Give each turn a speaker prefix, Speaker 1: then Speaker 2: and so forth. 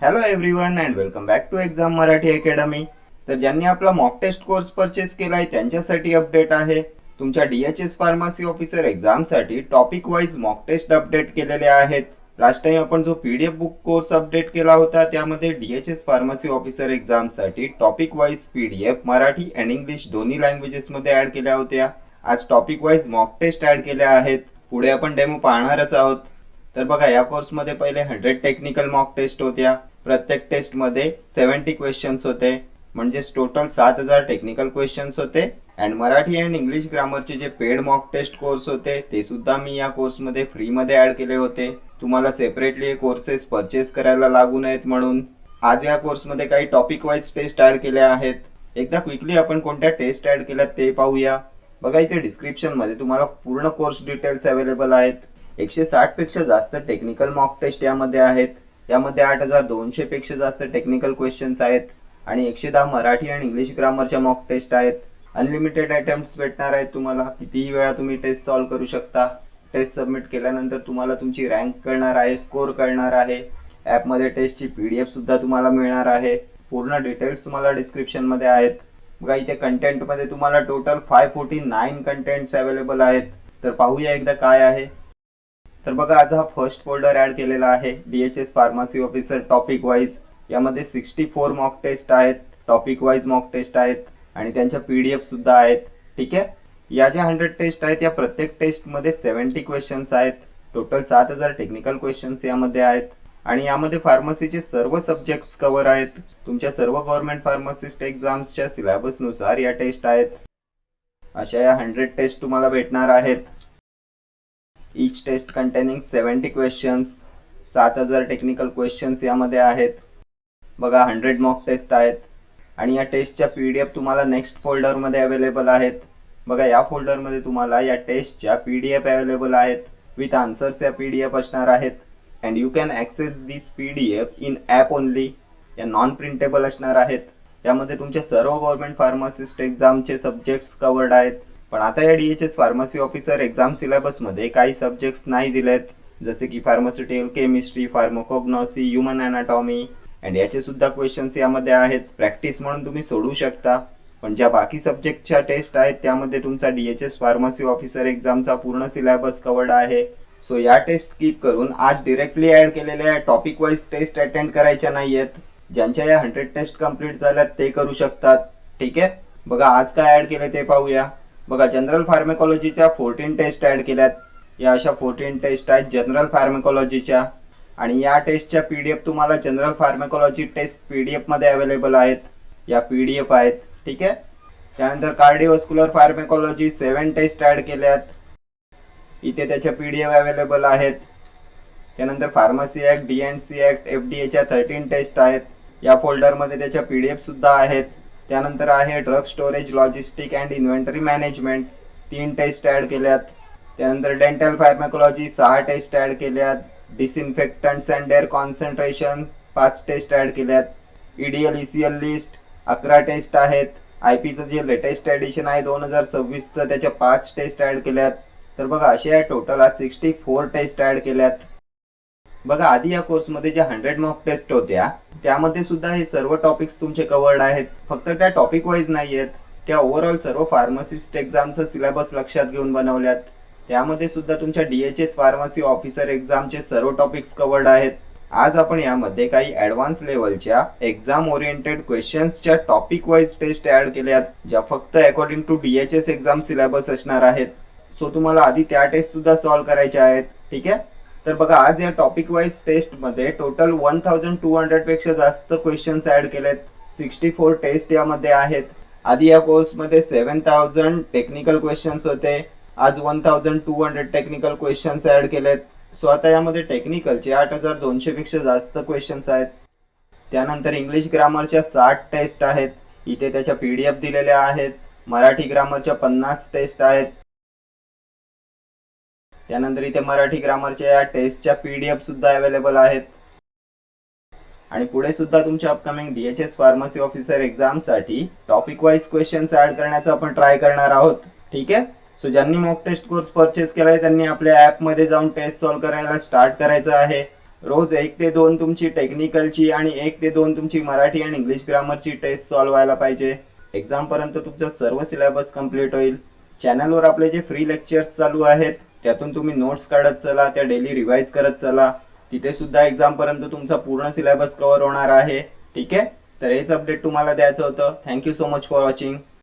Speaker 1: Hello everyone and welcome back to exam Marathi academy. तर ज्यांनी आपला मॉक टेस्ट कोर्स परचेस केलाय त्यांच्यासाठी अपडेट आहे. तुमच्या DHS फार्मसी ऑफिसर एक्झामसाठी topic wise mock test update केलेले आहेत. लास्ट टाइम आपण जो PDF बुक कोर्स अपडेट केला होता त्यामध्ये DHS फार्मसी ऑफिसर एक्झामसाठी topic wise PDF Marathi and English दोन्ही लँग्वेजेसमध्ये ॲड केल्या होत्या. आज topic wise mock test add केल्या आहेत. पुढे आपण डेमो पाहणारच आहोत. तर बघा, या कोर्समध्ये पहिले 100 टेक्निकल मॉक टेस्ट होत्या. प्रत्येक टेस्टमध्ये 70 क्वेश्चन्स होते, म्हणजेच टोटल 7000 टेक्निकल क्वेश्चन्स होते. अँड मराठी अँड इंग्लिश ग्रामरचे जे पेड मॉक टेस्ट कोर्स होते ते सुद्धा मी या कोर्समध्ये फ्रीमध्ये ॲड केले होते. तुम्हाला सेपरेटली कोर्सेस परचेस करायला लागू नयेत म्हणून. आज या कोर्समध्ये काही टॉपिक वाईज टेस्ट ॲड केल्या आहेत. एकदा क्विकली आपण कोणत्या टेस्ट ॲड केल्यात ते पाहूया. बघा, इथे डिस्क्रिप्शनमध्ये तुम्हाला पूर्ण कोर्स डिटेल्स अवेलेबल आहेत. 160 पेक्षा जास्त टेक्निकल मॉक टेस्ट यामध्ये आहेत. यामध्ये 8200 पेक्षा जास्त टेक्निकल क्वेश्चन्स आहेत आणि 110 मराठी आणि इंग्लिश ग्रामरच्या मॉक टेस्ट आहेत. अनलिमिटेड अटेम्प्ट्स भेटणार आहेत तुम्हाला. कितीही वेळा तुम्ही टेस्ट सॉल्व करू शकता. टेस्ट सबमिट केल्यानंतर तुम्हाला तुमची रँक कळणार आहे, स्कोर कळणार आहे. ॲपमध्ये टेस्टची PDF सुद्धा तुम्हाला मिळणार आहे. पूर्ण डिटेल्स तुम्हाला डिस्क्रिप्शनमध्ये आहेत. बघा, इथे कंटेंटमध्ये तुम्हाला टोटल 549 कंटेंट्स अवेलेबल आहेत. तर पाहूया एकदा काय आहे. तर बघा, आज हा फर्स्ट फोल्डर ॲड केलेला आहे DHS pharmacy officer topic wise. यामध्ये 64 मॉक टेस्ट आहेत, टॉपिक वाईज मॉक टेस्ट आहेत आणि त्यांच्या PDF सुद्धा आहेत. ठीक आहे. या ज्या 100 टेस्ट आहेत या प्रत्येक टेस्टमध्ये 70 क्वेश्चन्स आहेत. टोटल 7000 टेक्निकल क्वेश्चन्स यामध्ये आहेत आणि यामध्ये फार्मसीचे सर्व सब्जेक्ट्स कव्हर आहेत. तुमच्या सर्व गव्हर्नमेंट फार्मासिस्ट एक्झाम्सच्या सिलेबसनुसार या टेस्ट आहेत. अशा या 100 टेस्ट तुम्हाला भेटणार आहेत. Each test containing 70 questions, 7000 technical questions यामध्ये आहेत. बघा, 100 मॉक टेस्ट आहेत आणि या टेस्टच्या PDF तुम्हाला नेक्स्ट फोल्डरमध्ये अवेलेबल आहेत. बघा, या फोल्डरमध्ये तुम्हाला या टेस्टच्या PDF अवेलेबल आहेत. विथ आन्सर्स या PDF असणार आहेत. And you can access this PDF in app only. या नॉन प्रिंटेबल असणार आहेत. यामध्ये तुमच्या सर्व गव्हर्नमेंट फार्मासिस्ट एक्झामचे सब्जेक्ट्स कवर्ड आहेत. पण आता या DHS फार्मसी ऑफिसर एक्झाम सिलेबसमध्ये काही सब्जेक्ट्स नाही दिलेत, जसे की pharmaceutical chemistry, pharmacognosy, human anatomy and याचे सुद्धा क्वेश्चन्स यामध्ये आहेत. प्रॅक्टिस म्हणून तुम्ही सोडू शकता. पण ज्या बाकी सब्जेक्टच्या टेस्ट आहेत त्यामध्ये तुमचा DHS फार्मसी ऑफिसर एक्झामचा पूर्ण सिलेबस कवर्ड आहे. सो या टेस्ट स्किप करून आज डिरेक्टली ॲड केलेल्या टॉपिक वाईज टेस्ट अटेंड करायच्या नाही आहेत. ज्यांच्या या 100 टेस्ट कंप्लीट झाल्यात ते करू शकतात. ठीक आहे. बघा, आज काय ॲड केले ते पाहूया. बघा, जनरल फार्मेकॉलॉजीच्या 14 टेस्ट ॲड केल्यात. या अशा 14 टेस्ट आहेत जनरल फार्मेकॉलॉजीच्या आणि या टेस्टच्या PDF तुम्हाला जनरल फार्मेकॉलॉजी टेस्ट PDF मध्ये अवेलेबल आहेत. या PDF आहेत. ठीक आहे. त्यानंतर कार्डिओव्हास्क्युलर फार्मेकॉलॉजी 7 टेस्ट ॲड केल्यात. इथे त्याच्या PDF अवेलेबल आहेत. त्यानंतर फार्मसी ॲक्ट, D&C ॲक्ट, FDAच्या 13 टेस्ट आहेत. या फोल्डरमध्ये त्याच्या PDF सुद्धा आहेत. त्यानंतर आहे drug storage, logistic and inventory management 3 test add केल्यात. त्यानंतर डेंटल फार्माकोलॉजी 6 टेस्ट ॲड केल्यात. Disinfectants and air concentration 5 test add केल्यात. EDL ECL लिस्ट 11 टेस्ट आहेत. IPचं जे लेटेस्ट एडिशन आहे 2026चं त्याच्या 5 टेस्ट ॲड केल्यात. तर बघा, अशा या टोटल 64 टेस्ट ॲड केल्यात. बघा, आधी या कोर्समध्ये ज्या 100 मॉक टेस्ट होत्या त्यामध्ये सुद्धा हे सर्व टॉपिक्स तुमचे कवर्ड आहेत. फक्त त्या टॉपिक वाईज नाही आहेत, त्या ओव्हरऑल सर्व फार्मसिस्ट एक्झामचा सिलेबस लक्षात घेऊन बनवल्यात. त्यामध्ये सुद्धा तुमच्या DHS फार्मसी ऑफिसर एक्झामचे सर्व टॉपिक्स कवर्ड आहेत. आज आपण यामध्ये काही ॲडव्हान्स लेवलच्या एक्झाम ओरिएंटेड क्वेश्चन्सच्या टॉपिक वाईज टेस्ट ॲड केल्यात, ज्या फक्त according to DHS exam syllabus असणार आहेत. सो तुम्हाला आधी त्या टेस्ट सुद्धा सॉल्व करायच्या आहेत. ठीक आहे. तर बघा, आज या टॉपिक वाईज टेस्टमध्ये टोटल 1200 पेक्षा जास्त क्वेश्चन्स ॲड केलेत. 64 टेस्ट यामध्ये आहेत. आधी या कोर्समध्ये 7000 टेक्निकल क्वेश्चन्स होते. आज 1200 टेक्निकल क्वेश्चन्स ॲड केलेत. सो आता यामध्ये टेक्निकलचे 8200 पेक्षा जास्त क्वेश्चन्स आहेत. त्यानंतर इंग्लिश ग्रामरच्या 60 टेस्ट आहेत. इथे त्याच्या PDF दिलेल्या आहेत. मराठी ग्रामरच्या 50 टेस्ट आहेत. त्यानंतर इथे मराठी ग्रामरच्या या टेस्टच्या PDF सुद्धा अवेलेबल आहेत. आणि पुढे सुद्धा तुमच्या अपकमिंग DHS फार्मसी ऑफिसर एक्झामसाठी टॉपिक वाईज क्वेश्चन्स ॲड करण्याचा आपण ट्राय करणार आहोत. ठीक आहे. सो ज्यांनी मॉक टेस्ट कोर्स परचेस केलाय त्यांनी आपल्या ॲपमध्ये जाऊन टेस्ट सॉल्व करायला स्टार्ट करायचं आहे. रोज 1 ते 2 तुमची टेक्निकलची आणि 1 ते 2 तुमची मराठी आणि इंग्लिश ग्रामरची टेस्ट सॉल्व्ह व्हायला पाहिजे. एक्झामपर्यंत तुमचा सर्व सिलेबस कंप्लीट होईल. चॅनलवर आपले जे फ्री लेक्चर्स चालू आहेत त्यातून तुम्ही नोट्स काढत चला, त्या डेली रिवाइज करत चला. तिथे सुद्धा एक्झामपर्यंत तुमचा पूर्ण सिलेबस कव्हर होणार आहे. ठीक आहे, तर हेच अपडेट तुम्हाला द्यायचं होतं. Thank you so much for watching.